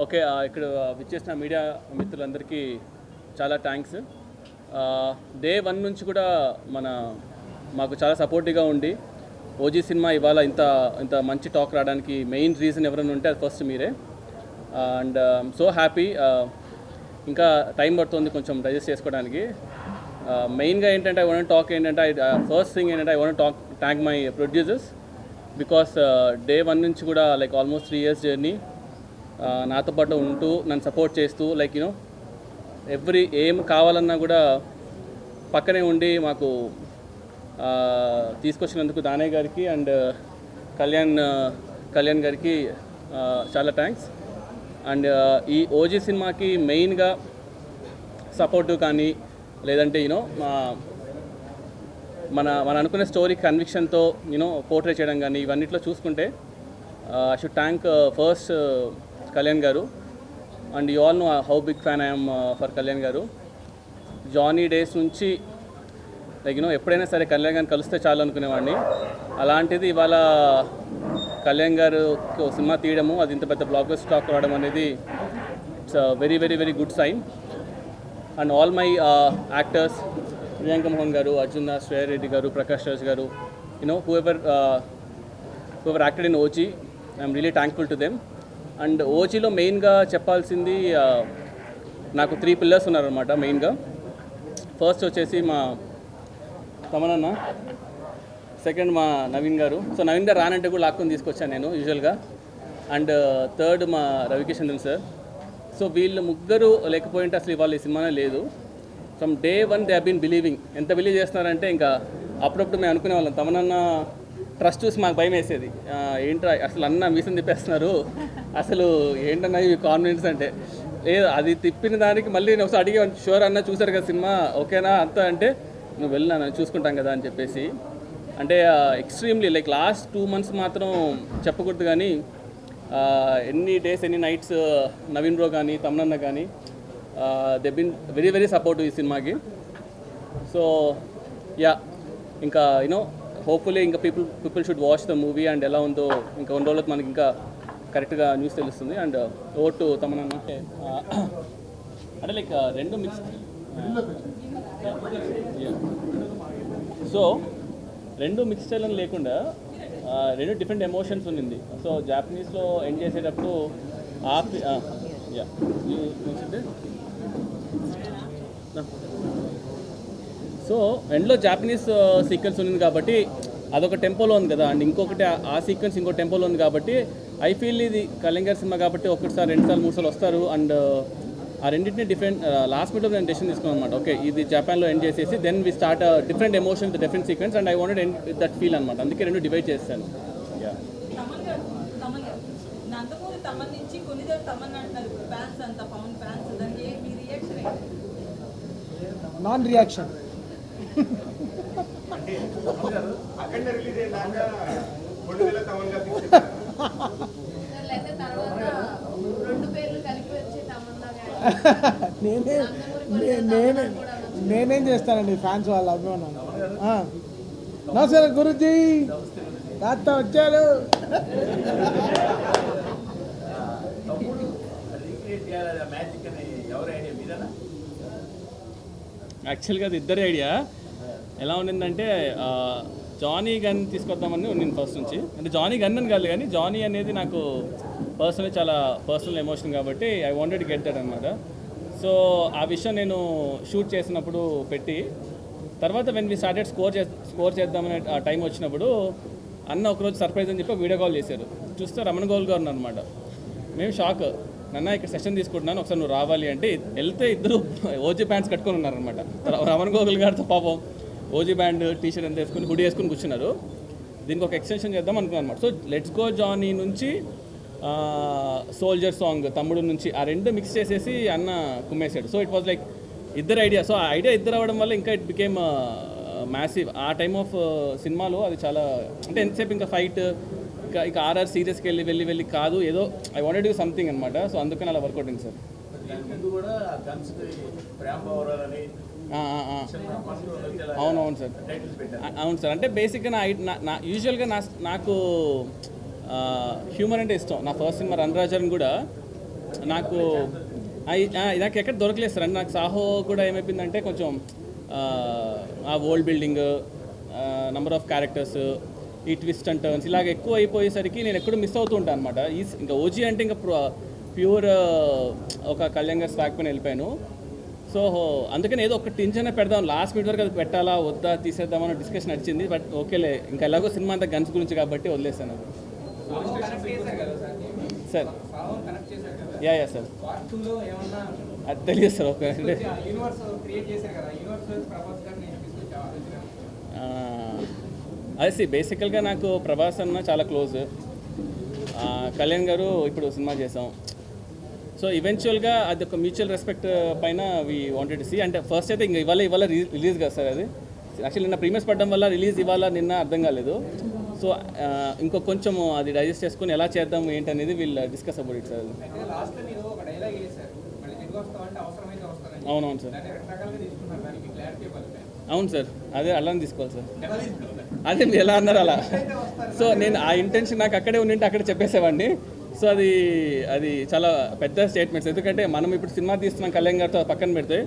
Okay, ఇక్కడ విచ్చేసిన media మిత్రులందరికీ చాలా థ్యాంక్స్. డే 1 నుంచి కూడా మాకు చాలా సపోర్టివ్గా ఉండి ఓజీ సినిమా ఇవాళ ఇంత మంచి టాక్ రావడానికి మెయిన్ రీజన్ ఎవరైనా ఉంటే అది ఫస్ట్ మీరే. And so happy. ఇంకా టైం పడుతుంది కొంచెం డైజెస్ట్ చేసుకోవడానికి. మెయిన్గా ఏంటంటే ఐ వాంట్ టాక్ ఏంటంటే ఫస్ట్ థింగ్ ఏంటంటే I want thank my producers because day 1 నుంచి కూడా లైక్ ఆల్మోస్ట్ 3 years జర్నీ నాతో పాటు ఉంటూ నన్ను సపోర్ట్ చేస్తూ లైక్ ఏం కావాలన్నా కూడా పక్కనే ఉండి మాకు తీసుకొచ్చినందుకు దానయ్య గారికి అండ్ కళ్యాణ్ గారికి చాలా థ్యాంక్స్. అండ్ ఈ ఓజీ సినిమాకి మెయిన్గా సపోర్టు కానీ లేదంటే మన అనుకునే స్టోరీ కన్విక్షన్తో పోర్ట్రే చేయడం కానీ ఇవన్నిట్లో చూసుకుంటే I should thank first Kalyan garu. And you all know how big fan I'm for Kalyan garu. Johnny days నుంచి లైక్ ఎప్పుడైనా సరే కళ్యాణ్ గారిని కలిస్తే చాలు అనుకునేవాడిని. అలాంటిది ఇవాళ కళ్యాణ్ గారు సినిమా తీయడము, అది ఇంత పెద్ద బ్లాక్ బస్టర్ టాక్ రావడం అనేది it's very very very good sign. And all my actors, Priyanka Mohan garu, Arjun Shreya Reddy garu, Prakash Raj garu, whoever acted in OG, I'm really thankful to them. And ఓజీలో మెయిన్గా చెప్పాల్సింది నాకు 3 పిల్లర్స్ ఉన్నారనమాట మెయిన్గా. ఫస్ట్ వచ్చేసి మా తమనన్న, సెకండ్ మా నవీన్ గారు. సో నవీన్ గారు రానంటే కూడా లాక్కొని తీసుకొచ్చాను నేను యూజువల్గా. అండ్ థర్డ్ మా రవికిషన్ సార్. సో వీళ్ళు ముగ్గురు లేకపోయింటే అసలు ఇవాళ ఈ సినిమానే లేదు. From day 1 they have been believing. ఎంత బిలీవ్ చేస్తున్నారంటే ఇంకా అప్పుడప్పుడు మేము అనుకునే వాళ్ళం, తమనన్న ట్రస్ట్ చూసి మాకు భయం వేసేది, ఏంట్రా అసలు అన్న మీసం తిప్పేస్తున్నారు, అసలు ఏంటన్నా ఇవి కాన్ఫిడెన్స్ అంటే. లేదు, అది తిప్పిన దానికి మళ్ళీ నేను ఒకసారి అడిగే, షూర్ అన్న చూసారు కదా సినిమా ఓకేనా అంతా అంటే, నువ్వు వెళ్ళినా చూసుకుంటాం కదా అని చెప్పేసి. అంటే ఎక్స్ట్రీమ్లీ లైక్ లాస్ట్ 2 months మాత్రం చెప్పకూడదు కానీ ఎన్ని డేస్ ఎన్ని నైట్స్ నవీన్ బ్రో కానీ తమనన్న కానీ they been very very supportive ఈ సినిమాకి. సో యా, ఇంకా హోప్ఫుల్లీ ఇంకా people should watch the movie and ఎలా ఉందో ఇంకా 1 రోజులకు మనకి ఇంకా కరెక్ట్గా న్యూస్ తెలుస్తుంది. అండ్ ఓవర్ టు తమనన్న. అంటే like 2 mix, so 2 mix style లేకుండా 2 డిఫరెంట్ ఎమోషన్స్ ఉన్నింది. సో జాపనీస్లో ఎండ్ చేసేటప్పుడు సో ఎండ్లో జాపనీస్ సీక్వెన్స్ ఉంది కాబట్టి అదొక టెంపోలో ఉంది కదా, అండ్ ఇంకొకటి ఆ సీక్వెన్స్ ఇంకో టెంపోలో ఉంది కాబట్టి ఐ ఫీల్ ఇది కళ్యాణ్ గారి సినిమా కాబట్టి 1 సారి 2 సార్లు 3 సార్లు వస్తారు. అండ్ ఆ రెండింటిని డిఫరెంట్ లాస్ట్ మినిట్లో నేను డెసిషన్ తీసుకున్నాను అనమాట. ఓకే, ఇది జపాన్లో ఎండ్ చేసేసి then we start different emotions different sequence and I wanted end with that feel అనమాట. అందుకే 2 డివైడ్ చేస్తాను. Yeah, non reaction. నేనేం చేస్తానండి ఫ్యాన్స్ వాళ్ళ అభిమానం. నమస్కారం గురుజీ, తాత వచ్చారు. యాక్చువల్గా అది ఇద్దరి ఐడియా. ఎలా ఉండిందంటే జానీ గన్ తీసుకొద్దామని నేను ఫస్ట్ నుంచి, అంటే జానీ గన్ అని కాదు కానీ జానీ అనేది నాకు పర్సనల్ చాలా పర్సనల్ ఎమోషన్ కాబట్టి I wanted to get that అనమాట. సో ఆ విషయం నేను షూట్ చేసినప్పుడు పెట్టి తర్వాత వెన్ వి స్టార్టెడ్ స్కోర్ చేద్దామనే ఆ టైం వచ్చినప్పుడు అన్న ఒకరోజు సర్ప్రైజ్ అని చెప్పి వీడియో కాల్ చేశారు. చూస్తే రమణ గోల్ గారు అనమాట. మేము షాక్, నన్న ఇక్కడ సెషన్ తీసుకుంటున్నాను ఒకసారి నువ్వు రావాలి అంటే వెళ్తే ఇద్దరు ఓజీ ప్యాంట్స్ కట్టుకొని ఉన్నారనమాట. రమణ గోగుల్ గారితో పాపం ఓజీ బ్యాండ్ టీషర్ట్ ఎంత వేసుకుని హుడీ వేసుకుని కూర్చున్నారు. దీనికి ఒక ఎక్స్టెన్షన్ చేద్దాం అనుకున్నాను అనమాట. సో లెట్స్ గో జానీ నుంచి సోల్జర్ సాంగ్ తమ్ముడు నుంచి ఆ 2 మిక్స్ చేసేసి అన్న కుమ్మేశాడు. సో ఇట్ వాజ్ లైక్ ఇద్దరు ఐడియా. సో ఆ ఐడియా ఇద్దరు అవ్వడం వల్ల ఇంకా ఇట్ బికేమ్ మ్యాసివ్. ఆ టైమ్ ఆఫ్ సినిమాలో అది చాలా, అంటే ఎంతసేపు ఇంకా ఫైట్ ఇక ఆర్ఆర్ సీరియస్కి వెళ్ళి కాదు, ఏదో I wanted to do something అనమాట. సో అందుకని అలా వర్కౌట్ అయింది సార్. అవునవును సార్, అవును సార్. అంటే బేసిక్గా నా యూజువల్గా నాకు హ్యూమర్ అంటే ఇష్టం. నా ఫస్ట్ సినిమా రన్ రాజన్ కూడా నాకు నాకు ఎక్కడ దొరకలేదు సార్. అంటే నాకు సాహో కూడా ఏమైపోయిందంటే కొంచెం ఆ world building, number of characters, ఈ ట్విస్ట్ అండ్ టర్న్స్ ఇలాగ ఎక్కువ అయిపోయేసరికి నేను ఎక్కడో మిస్ అవుతూ ఉంటాను అనమాట. ఇంకా ఓజీ అంటే ఇంకా ప్యూర్ ఒక కళ్యాణ్ గారి స్టాక్ పైన వెళ్ళిపోయాను. సో అందుకని ఏదో ఒక టించనే పెడదాం, లాస్ట్ మినిట్ వరకు అది పెట్టాలా వద్దా తీసేద్దామని డిస్కషన్ నడిచింది. బట్ ఓకేలే, ఇంకా ఎలాగో సినిమా అంతా గన్స్ గురించి కాబట్టి వదిలేసాను అది. సార్ యా సార్ అది తెలియదు సార్. ఓకే అదే బేసికల్గా నాకు ప్రభాస్ అన్న చాలా క్లోజ్. కళ్యాణ్ గారు ఇప్పుడు సినిమా చేసాం. సో ఈవెన్చువల్గా అది ఒక మ్యూచువల్ రెస్పెక్ట్ పైన వీ వాంటెడ్ టు సీ. అంటే ఫస్ట్ అయితే ఇంకా ఇవాళ రిలీజ్ కదా సార్. అది యాక్చువల్లీ నిన్న ప్రీమియర్స్ పడడం వల్ల రిలీజ్ ఇవాళ నిన్న అర్థం కాలేదు. సో ఇంకో కొంచెం అది డైజెస్ట్ చేసుకుని ఎలా చేద్దాం ఏంటనేది వీళ్ళు డిస్కస్ అబౌట్ ఇట్ సార్. అవునవును సార్, అవును సార్, అదే అలానే తీసుకోవాలి సార్. అదే మీరు ఎలా అన్నారు అలా. సో నేను ఆ ఇంటెన్షన్ నాకు అక్కడే ఉండింటే అక్కడ చెప్పేసేవాడిని. సో అది చాలా పెద్ద స్టేట్మెంట్స్. ఎందుకంటే మనం ఇప్పుడు సినిమా తీస్తున్నాం కళ్యాణ్ గారితో పక్కన పెడితే,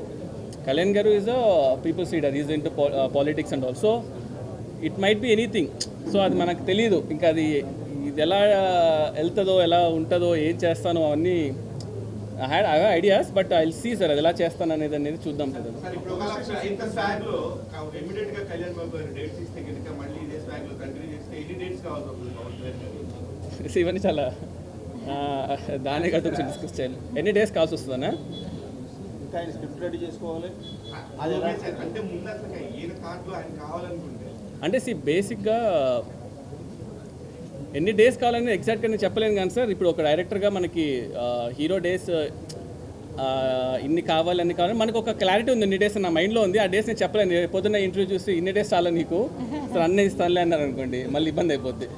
కళ్యాణ్ గారు is a peoples leader, is into politics and all. So it might be anything. So అది మనకు తెలియదు. ఇంకా ఇది ఎలా వెళ్తుందో, ఎలా ఉంటుందో, ఏం చేస్తానో అవన్నీ I have ideas. But I will see sir అది ఎలా చేస్తాను అనేది చూద్దాం సార్. ఇవన్నీ చాలా దానే కదా కొంచెం డిస్కస్ చేయాలి. ఎన్ని డేస్ కావాల్సి వస్తుందన్నా? అంటే బేసిక్గా ఎన్ని డేస్ కావాలని ఎగ్జాక్ట్గా నేను చెప్పలేను కానీ సార్, ఇప్పుడు ఒక డైరెక్టర్గా మనకి హీరో డేస్ ఇన్ని కావాలని మనకు ఒక క్లారిటీ ఉంది. ఇన్ని డేస్ నా మైండ్లో ఉంది. ఆ డేస్ నేను చెప్పలేను. పొద్దున్న ఇంటర్వ్యూ చూసి ఇన్ని డేస్ చాలా నీకు సార్ అన్నీ ఇస్తానులే అన్నారు అనుకోండి, మళ్ళీ ఇబ్బంది అయిపోద్ది.